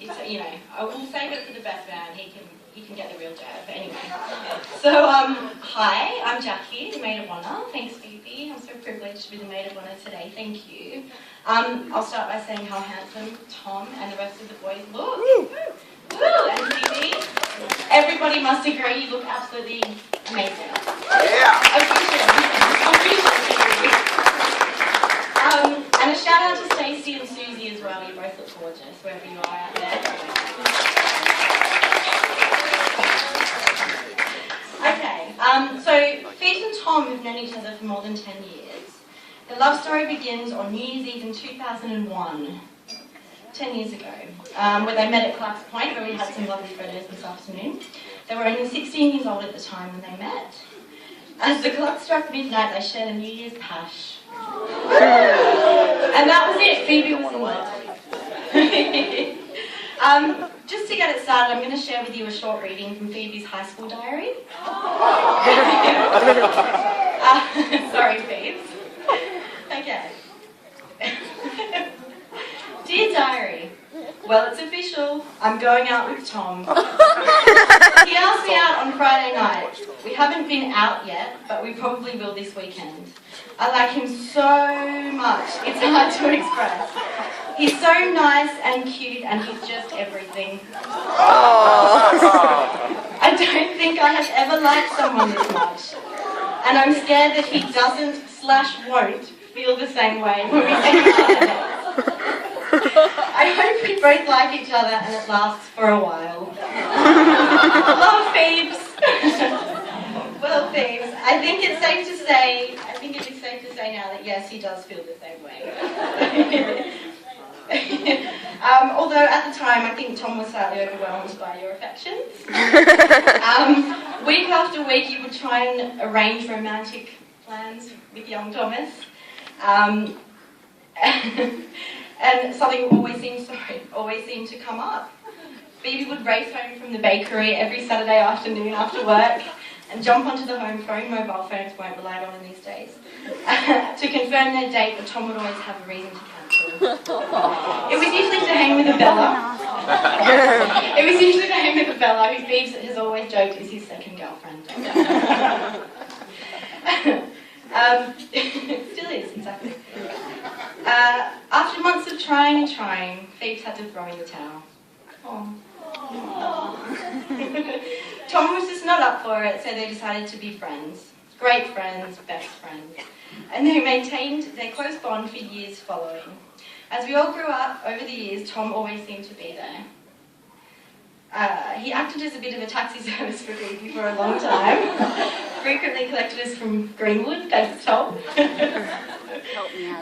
it's, you know, I will save it for the best man. He can get the real jab. But anyway, so hi, I'm Jackie, the maid of honour. Thanks, Phoebe. I'm so privileged to be the maid of honour today. Thank you. I'll start by saying how handsome Tom and the rest of the boys look. Woo! Woo! And Phoebe, everybody must agree you look absolutely amazing. Yeah. And a shout out to Stacey and Susie as well. You both look gorgeous wherever you are out there. Okay, so Phoebe and Tom have known each other for more than 10 years. The love story begins on New Year's Eve in 2001, 10 years ago, where they met at Clark's Point, where we had some lovely photos this afternoon. They were only 16 years old at the time when they met. As the clock struck midnight, they shared a New Year's pash. And that was it. Phoebe was in love. Just to get it started, I'm going to share with you a short reading from Phoebe's high school diary. Sorry, Phoebe. Okay. Dear diary, well, it's official. I'm going out with Tom. He asked me out on Friday night. We haven't been out yet, but we probably will this weekend. I like him so much, it's hard to express. He's so nice and cute, and he's just everything. I don't think I have ever liked someone this much. And I'm scared that he doesn't/won't feel the same way when we see each other. I hope we both like each other and it lasts for a while. Love, Phoebes. Well, Phoebes, I think it'd be safe to say now that yes, he does feel the same way. Although at the time, I think Tom was slightly overwhelmed by your affections. Week after week, you would try and arrange romantic plans with young Thomas. And something always seemed to come up. Phoebe would race home from the bakery every Saturday afternoon after work and jump onto the home phone, mobile phones weren't relied on in these days, to confirm their date, but Tom would always have a reason to cancel. It was usually to hang with a Bella. Who Phoebe has always joked is his second girlfriend. Still is, exactly. After months of trying and trying, Phoebe had to throw in the towel. Oh. Tom was just not up for it, so they decided to be friends. Great friends, best friends. And they maintained their close bond for years following. As we all grew up over the years, Tom always seemed to be there. He acted as a bit of a taxi service for Phoebe for a long time. Frequently collected us from Greenwood, thanks Tom.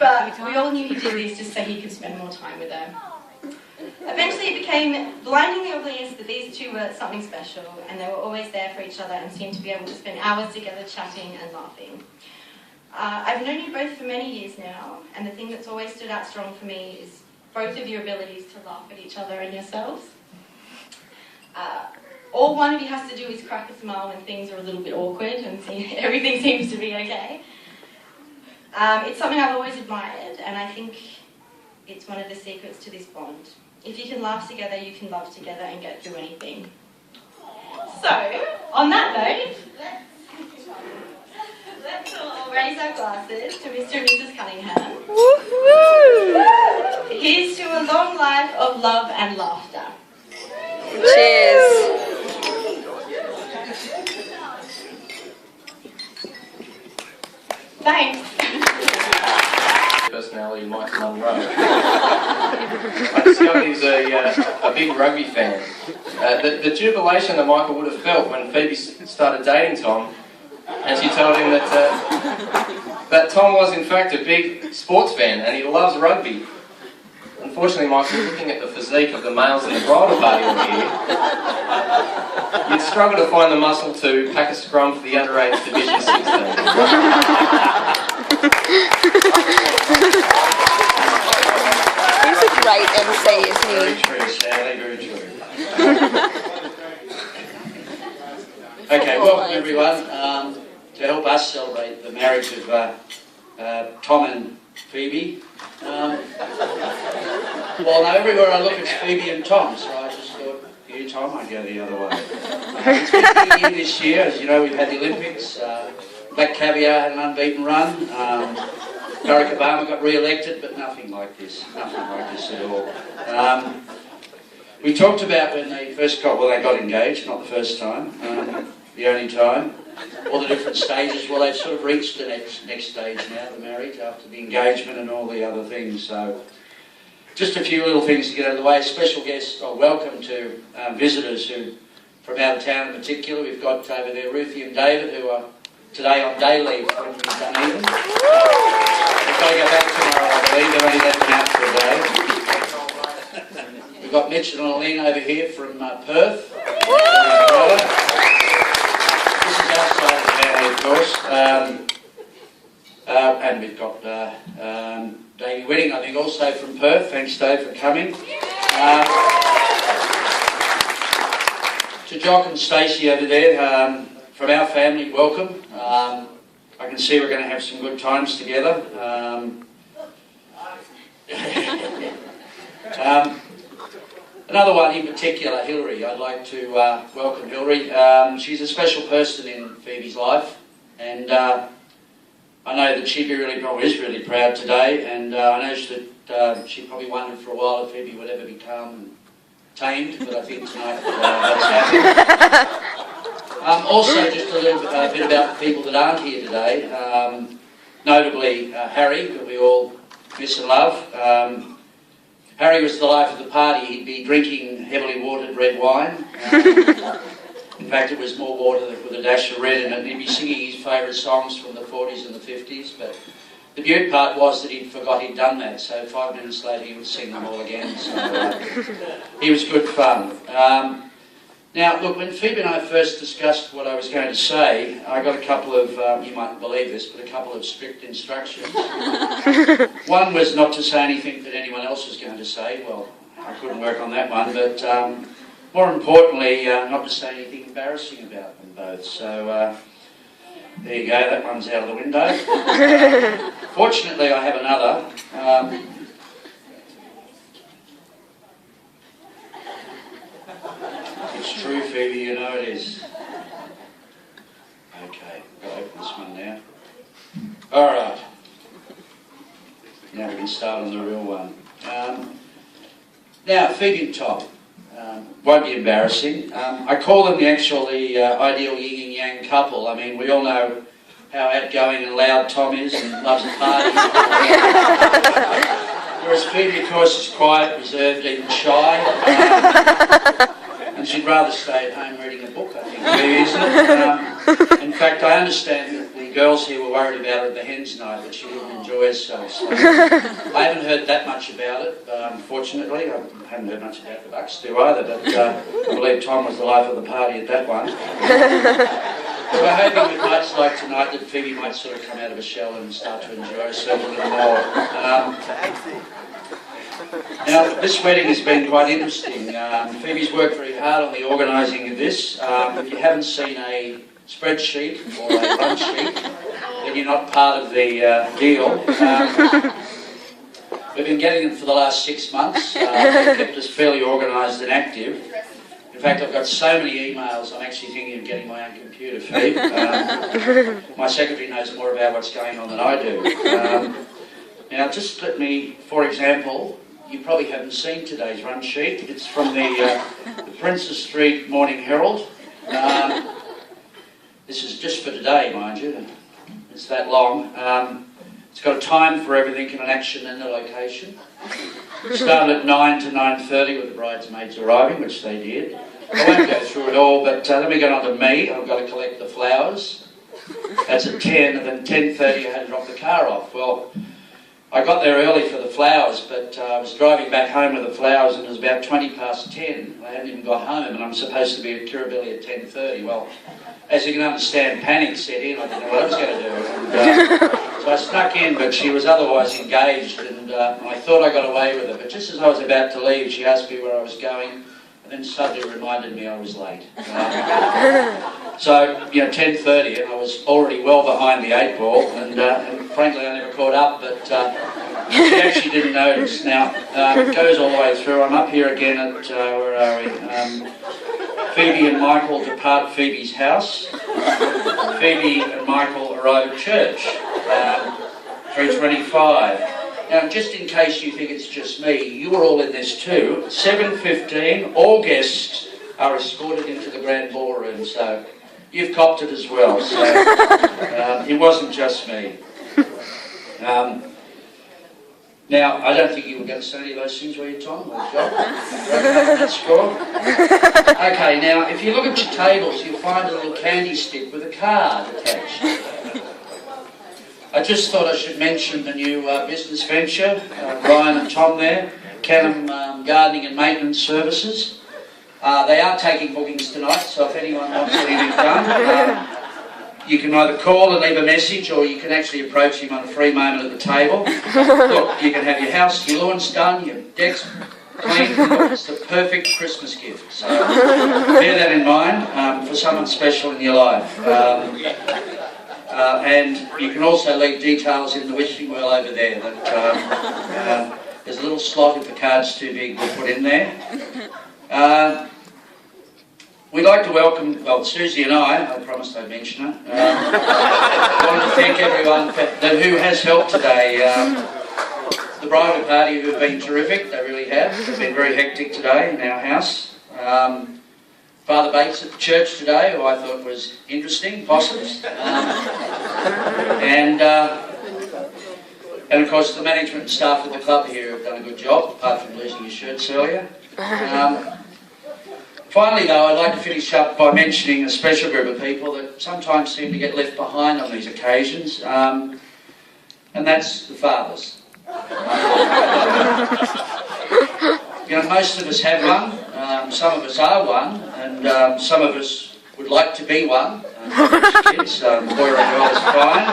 But we all knew he did this just so he could spend more time with her. Eventually it became blindingly obvious that these two were something special, and they were always there for each other and seemed to be able to spend hours together chatting and laughing. I've known you both for many years now, and the thing that's always stood out strong for me is both of your abilities to laugh at each other and yourselves. All one of you has to do is crack a smile when things are a little bit awkward and everything seems to be okay. It's something I've always admired, and I think it's one of the secrets to this bond. If you can laugh together, you can love together and get through anything. So, on that note, let's all raise our glasses to Mr. and Mrs. Cunningham. Woo-hoo! Here's to a long life of love and laughter. Cheers. Thanks. Personality, Mike Munro. I discovered he's a big rugby fan. The jubilation that Michael would have felt when Phoebe started dating Tom, and she told him that Tom was in fact a big sports fan and he loves rugby. Unfortunately, Michael, looking at the physique of the males in the bridal party over here, you'd struggle to find the muscle to pack a scrum for the underage Division 16. He's a great MC, isn't he? Very true, Stanley, very true. Okay, welcome everyone to help us celebrate the marriage of Tom and Phoebe. Well, now everywhere I look it's Phoebe and Tom, so I just thought, you Tom, I'd go the other way. It's been a big year this year. As you know, we've had the Olympics. Black Caviar had an unbeaten run. Barack Obama got re-elected, but nothing like this. Nothing like this at all. We talked about when they first got, well, they got engaged, not the first time, the only time. All the different stages. Well, they've sort of reached the next stage now, the marriage, after the engagement and all the other things. So, just a few little things to get out of the way. Special guests are welcome to visitors who, from out of town in particular. We've got over there Ruthie and David, who are today on day leave from Dunedin. They've got to go back tomorrow, I believe. They've only let them out for a day. We've got Mitch and Eileen over here from Perth. This is our side of the family, of course. And we've got Davey Wedding, I think, also from Perth. Thanks, Dave, for coming. To Jock and Stacey over there, from our family, welcome. I can see we're going to have some good times together. Another one in particular, Hilary. I'd like to welcome Hilary. She's a special person in Phoebe's life, and I know that she'd be is really proud today, and I know that she probably wondered for a while if Phoebe would ever become tamed, but I think tonight that's happened. Also, just a little bit about the people that aren't here today, notably Harry, that we all miss and love. Harry was the life of the party. He'd be drinking heavily watered red wine. In fact, it was more water with a dash of red in it. And he'd be singing his favourite songs from the 40s and the 50s. But the beaut part was that he forgot he'd done that. So 5 minutes later, he would sing them all again. So he was good fun. Now, look, when Phoebe and I first discussed what I was going to say, I got a couple of, you mightn't believe this, but a couple of strict instructions. One was not to say anything that anyone else was going to say. Well, I couldn't work on that one, but more importantly, not to say anything embarrassing about them both. So, there you go, that one's out of the window. Fortunately, I have another. It's true, Phoebe, you know it is. Okay, I'll open this one now. Alright. Now we can start on the real one. Now, Phoebe and Tom. Won't be embarrassing. I call them the actually ideal yin and yang couple. I mean, we all know how outgoing and loud Tom is and loves a party. Whereas Phoebe, of course, is quiet, reserved, even shy. And she'd rather stay at home reading a book, I think, really, isn't it? In fact, I understand that the girls here were worried about her at the hens night, that she didn't enjoy herself. So I haven't heard that much about it, unfortunately. I haven't heard much about the Bucks do either, but I believe Tom was the life of the party at that one. So we're hoping with nights like tonight that Phoebe might sort of come out of a shell and start to enjoy herself a little more. Now, this wedding has been quite interesting. Phoebe's worked very hard on the organising of this. If you haven't seen a spreadsheet or a run sheet, then you're not part of the deal. We've been getting them for the last 6 months. They've kept us fairly organised and active. In fact, I've got so many emails, I'm actually thinking of getting my own computer feed. My secretary knows more about what's going on than I do. Now, just let me, for example, you probably haven't seen today's run sheet. It's from the Princess Street Morning Herald. This is just for today, mind you. It's that long. It's got a time for everything and an action and a location. It started at 9 to 9:30 with the bridesmaids arriving, which they did. I won't go through it all, but let me get on to me. I've got to collect the flowers. That's at 10, and then 10:30 I had to drop the car off. Well, I got there early for the flowers, but I was driving back home with the flowers and it was about 20 past 10. I hadn't even got home and I'm supposed to be at Kirribilli at 10:30. Well, as you can understand, panic set in. I didn't know what I was going to do. And, so I snuck in, but she was otherwise engaged and I thought I got away with it. But just as I was about to leave, she asked me where I was going and then suddenly reminded me I was late. So, 10:30, and I was already well behind the 8 ball, and frankly I never caught up, but she actually didn't notice. Now, it goes all the way through. I'm up here again at, where are we? Phoebe and Michael depart Phoebe's house. Phoebe and Michael arrive at church, 3:25. Now, just in case you think it's just me, you were all in this too. 7:15, all guests are escorted into the grand ballroom, so you've copped it as well. So it wasn't just me. Now, I don't think you were going to say any of those things, were you, Tom? That's cool. Okay, now, if you look at your tables, you'll find a little candy stick with a card attached. I just thought I should mention the new business venture, Brian and Tom there, Canham Gardening and Maintenance Services. They are taking bookings tonight, so if anyone wants anything done, you can either call and leave a message, or you can actually approach him on a free moment at the table. Look, you can have your house, your lawns done, your decks cleaned. Look, it's the perfect Christmas gift. So bear that in mind for someone special in your life. And you can also leave details in the wishing well over there. That there's a little slot if the card's too big to put in there. We'd like to welcome, well, Susie and I promised I'd mention her. I want to thank everyone who has helped today. The bridal party who have been terrific, they really have. It's been very hectic today in our house. Father Bates at the church today, who I thought was interesting, possums. And of course the management and staff of the club here have done a good job, apart from losing your shirts earlier. Finally though, I'd like to finish up by mentioning a special group of people that sometimes seem to get left behind on these occasions, and that's the fathers. Most of us have one, some of us are one, and some of us would like to be one. Kids, boy or girl is fine.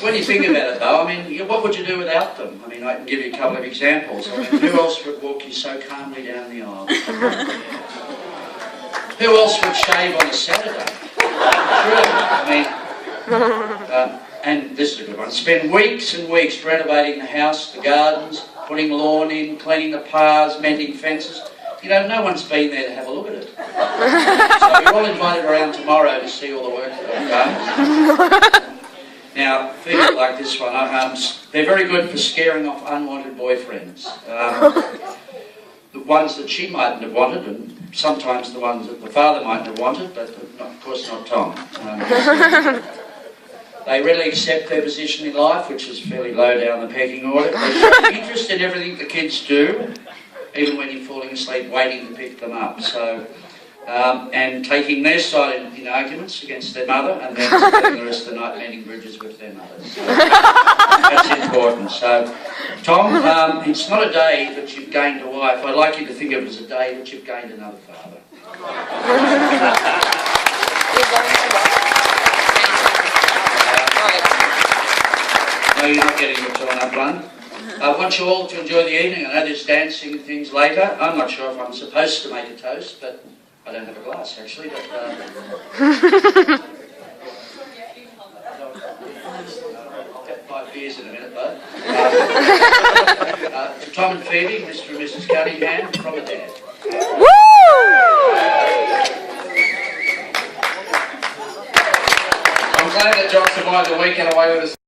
When you think about it though, I mean, what would you do without them? I mean, I can give you a couple of examples. I mean, who else would walk you so calmly down the aisle? Who else would shave on a Saturday? Really, I mean, and this is a good one, spend weeks and weeks renovating the house, the gardens, putting lawn in, cleaning the paths, mending fences. No one's been there to have a look at it. So you're all invited around tomorrow to see all the work that I've done. Now, things like this one, they're very good for scaring off unwanted boyfriends. The ones that she mightn't have wanted, and sometimes the ones that the father mightn't have wanted, but of course not Tom. They really accept their position in life, which is fairly low down the pecking order. They show interest in everything the kids do, even when you're falling asleep waiting to pick them up. So, and taking their side in arguments against their mother, and then spending the rest of the night mending bridges with their mothers. So, that's important. So, Tom, it's not a day that you've gained a wife. I'd like you to think of it as a day that you've gained another father. No, you're not getting the torn up one. I want you all to enjoy the evening. I know there's dancing and things later. I'm not sure if I'm supposed to make a toast, but I don't have a glass actually. But I'll have 5 beers in a minute though. To Tom and Phoebe, Mr. and Mrs. Cunningham, from a dad. Woo! I'm glad that John survived the weekend away with us.